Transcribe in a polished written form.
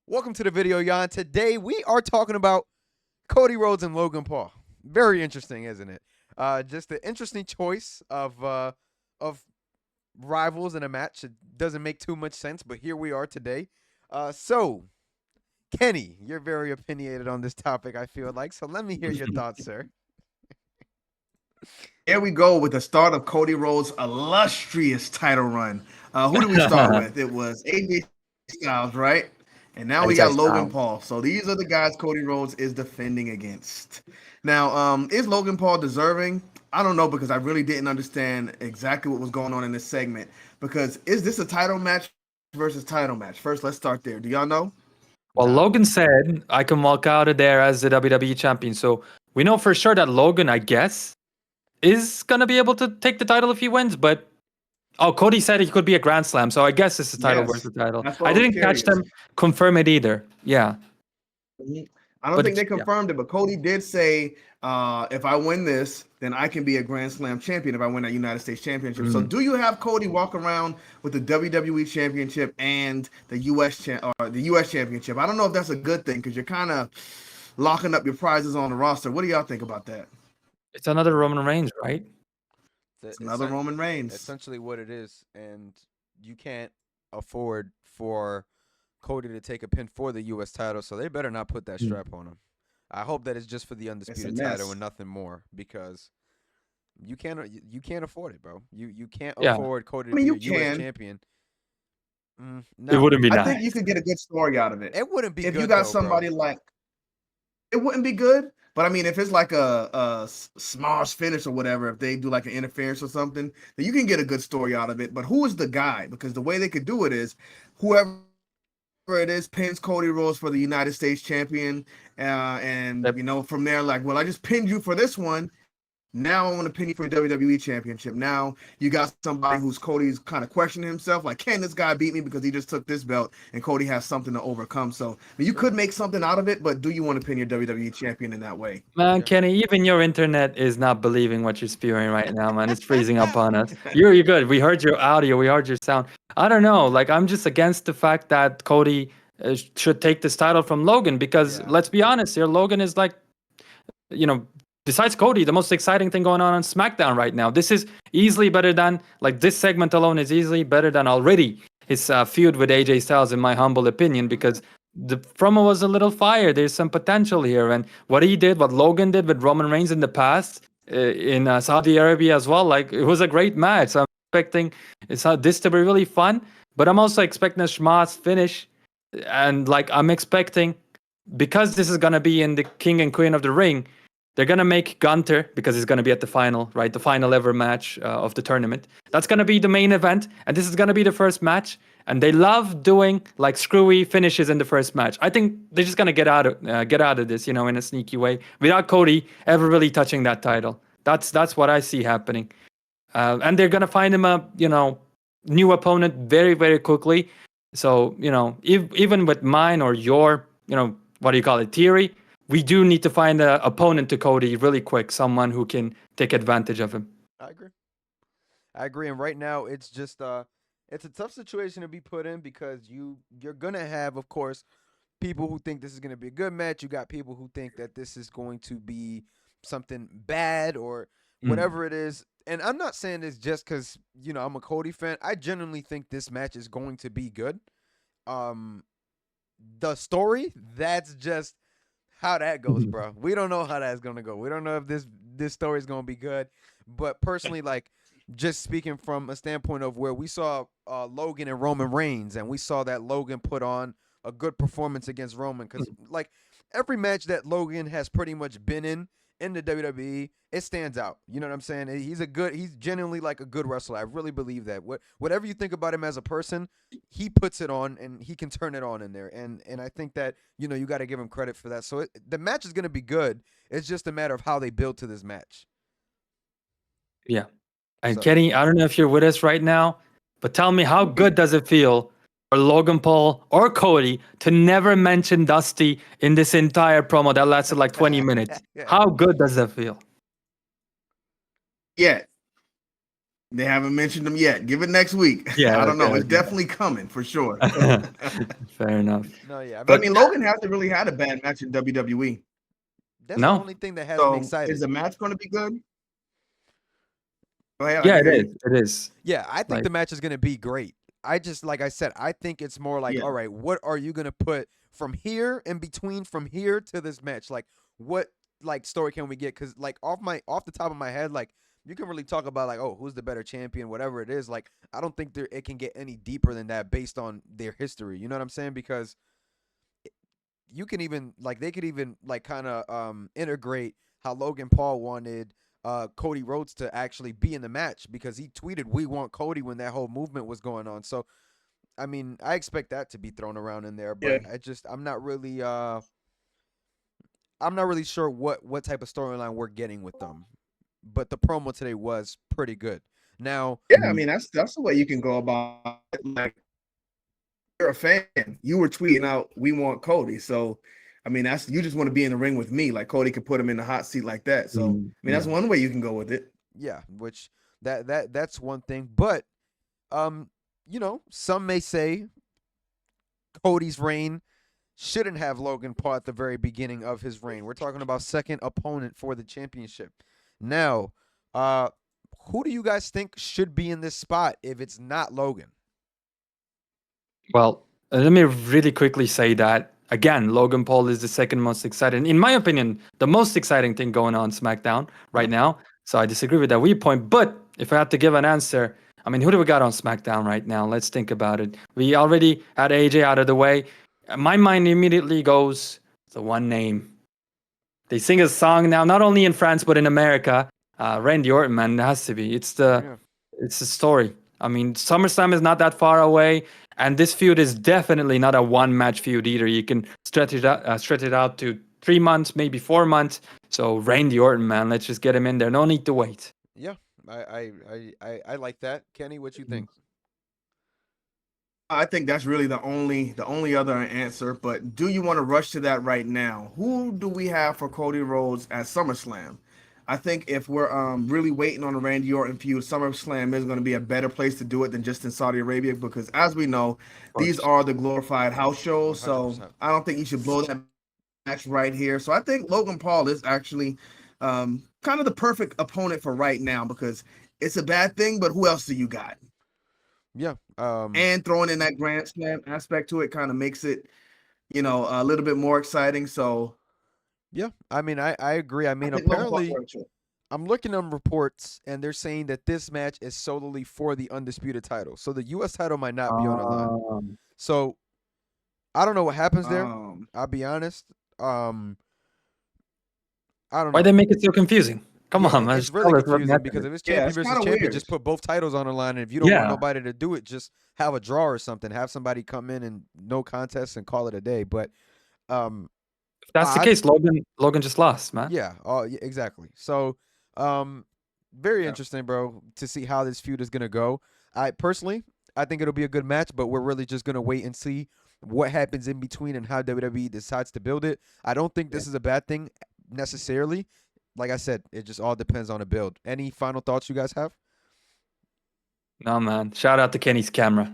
Welcome to the video, Jan. Today we are talking about Cody Rhodes and Logan Paul. Very interesting, isn't it? Just an interesting choice of rivals in a match. It doesn't make too much sense, but here we are today. So Kenny, you're very opinionated on this topic, I feel like. So let me hear your thoughts, sir. Here we go with the start of Cody Rhodes' illustrious title run. Who did we start with? It was AJ Styles, right? And now we got Logan Paul. So these are the guys Cody Rhodes is defending against. Now, is Logan Paul deserving? I don't know because I really didn't understand exactly what was going on in this segment. Because is this a title match versus title match? First, let's start there. Do y'all know? Well, Nah. Logan said I can walk out of there as the WWE champion. So we know for sure that Logan, I guess, is gonna be able to take the title if he wins. But Cody said he could be a Grand Slam. So I guess it's a title Yes. versus title. That's what I I was didn't catch curious. them confirm it either. Yeah. I don't But think they yeah. confirmed it, but Cody did say, if I win this, then I can be a Grand Slam champion if I win that United States Championship. So, do you have Cody walk around with the WWE Championship and the US Championship? I don't know if that's a good thing because you're kind of locking up your prizes on the roster. What do y'all think about that? It's another Roman Reigns, right? It's another Roman Reigns. Essentially what it is, and you can't afford for Cody to take a pin for the U.S. title, so they better not put that strap on him. I hope that it's just for the undisputed title and nothing more, because you can't afford it, bro. You can't afford Cody to be a U.S. champion. No. No. It wouldn't be nice. I think you could get a good story out of it. It wouldn't be if good, you got though, somebody bro. like. It wouldn't be good, but I mean, if it's like a smash finish or whatever, if they do like an interference or something, then you can get a good story out of it. But who is the guy? Because the way they could do it is whoever it is pins Cody Rhodes for the United States champion, and from there, like, well, I just pinned you for this one. Now I want to pin you for a WWE championship. Now you got somebody who's Cody's kind of questioning himself, like, can this guy beat me because he just took this belt and Cody has something to overcome. So you could make something out of it, but do you want to pin your WWE champion in that way? Man, Kenny, even your internet is not believing what you're spewing right now, man. It's freezing up on us. You're good. We heard your audio. We heard your sound. I don't know. Like, I'm just against the fact that Cody should take this title from Logan because, let's be honest here, Logan is like, besides Cody, the most exciting thing going on SmackDown right now. This is easily better than, like, this segment alone is easily better than already his feud with AJ Styles, in my humble opinion, because the promo was a little fire. There's some potential here. And what Logan did with Roman Reigns in the past, in Saudi Arabia as well, like, it was a great match. So I'm expecting this to be really fun, but I'm also expecting a schmoz finish. And, like, I'm expecting, because this is going to be in the King and Queen of the Ring, they're going to make Gunter, because he's going to be at the final, right? The final ever match of the tournament. That's going to be the main event. And this is going to be the first match. And they love doing, like, screwy finishes in the first match. I think they're just going to get out of this, in a sneaky way, without Cody ever really touching that title. That's what I see happening. And they're going to find him a, new opponent very, very quickly. So, even with mine or your, what do you call it, theory, we do need to find an opponent to Cody really quick, someone who can take advantage of him. I agree. And right now, it's just it's a tough situation to be put in because you're gonna have, of course, people who think this is gonna be a good match. You got people who think that this is going to be something bad or whatever it is. And I'm not saying this just because I'm a Cody fan. I genuinely think this match is going to be good. The story, that's just how that goes, bro. We don't know how that's gonna go. We don't know if this story is gonna be good. But personally, like, just speaking from a standpoint of where we saw Logan and Roman Reigns, and we saw that Logan put on a good performance against Roman, because like every match that Logan has pretty much been in the WWE, it stands out. You know what I'm saying? He's genuinely like a good wrestler. I really believe that. Whatever you think about him as a person, he puts it on and he can turn it on in there. And I think that, you got to give him credit for that. So the match is going to be good. It's just a matter of how they build to this match. Yeah. And Kenny, I don't know if you're with us right now, but tell me, how good does it feel for Logan Paul or Cody to never mention Dusty in this entire promo that lasted like 20 minutes? How good does that feel? Yeah. They haven't mentioned them yet. Give it next week. Yeah, I don't know. okay, It's definitely coming for sure. okay. Fair enough. No, yeah. I But I mean, mean, Logan hasn't really had a bad match in WWE. that's the No, only thing that has me So is excited. the match going to be good? Go ahead. I yeah, can it hear is. you. It is. Yeah, I think Like, the match is gonna be great. I just like I said, I think it's more like, Yeah. all right, what are you gonna put from here in between from here to this match? Like, what like story can we get? Because like off the top of my head, like you can really talk about like, oh, who's the better champion, whatever it is. Like, I don't think it can get any deeper than that based on their history. You know what I'm saying? Because you can even like they could even like kind of integrate how Logan Paul wanted Cody Rhodes to actually be in the match because he tweeted we want Cody when that whole movement was going on. So I mean, I expect that to be thrown around in there, Yeah. but I'm not really sure what type of storyline we're getting with them. But the promo today was pretty good. Now, Yeah. I mm, mean, that's the way you can go about it. Like, you're a fan. You were tweeting out, "We want Cody." So, I mean, that's you just want to be in the ring with me. Like Cody could put him in the hot seat like that. So, I mean, yeah. that's one way you can go with it. yeah, which that's one thing, but um some may say Cody's reign shouldn't have Logan Paul at the very beginning of his reign. We're talking about second opponent for the championship. Now, uh, who do you guys think should be in this spot if it's not Logan? Well, let me really quickly say that again, Logan Paul is the second most exciting, in my opinion, the most exciting thing going on SmackDown Yeah. right now. So I disagree with that viewpoint. But if I had to give an answer, I mean, who do we got on SmackDown right now? Let's think about it. We already had AJ out of the way. My mind immediately goes to one name. They sing a song now, not only in France but in America. Randy Orton, man, it has to be. Yeah. It's the story. I mean, SummerSlam is not that far away, and this feud is definitely not a one-match feud either. You can stretch it out to 3 months, maybe 4 months. So Randy Orton, man, let's just get him in there. No need to wait. Yeah. I like that. Kenny, what you think? I think that's really the only other answer. But do you want to rush to that right now? Who do we have for Cody Rhodes at SummerSlam? I think if we're really waiting on the Randy Orton feud, SummerSlam is going to be a better place to do it than just in Saudi Arabia because, as we know, Of these course. are the glorified house shows. So 100%. I don't think you should blow that match right here. So I think Logan Paul is actually kind of the perfect opponent for right now because it's a bad thing, but who else do you got? Yeah. And throwing in that Grand Slam aspect to it kind of makes it, a little bit more exciting. So Yeah. I mean, I agree. I I mean, think Logan Paul's apparently right too. I'm looking on reports and they're saying that this match is solely for the undisputed title. So the US title might not be on the line. Um, So I don't know what happens there. Um, I'll be honest. I don't why know. they make it so confusing? Come Yeah, on, man. it's Just really tell us what confusing method because it if it's yeah, champion it's versus kind of champion, weird. just put both titles on the line. And if you don't want Yeah. nobody to do it, just have a draw or something. Have somebody come in and no contest and call it a day. But um, If that's the I case, Logan just lost, man. yeah, yeah, exactly. So very Yeah. interesting, bro, to see how this feud is gonna go. I personally, I think it'll be a good match, but we're really just gonna wait and see what happens in between and how WWE decides to build it. I don't think this is a bad thing necessarily. Like I said, it just all depends on the build. Any final thoughts you guys have? No, man. Shout out to Kenny's camera.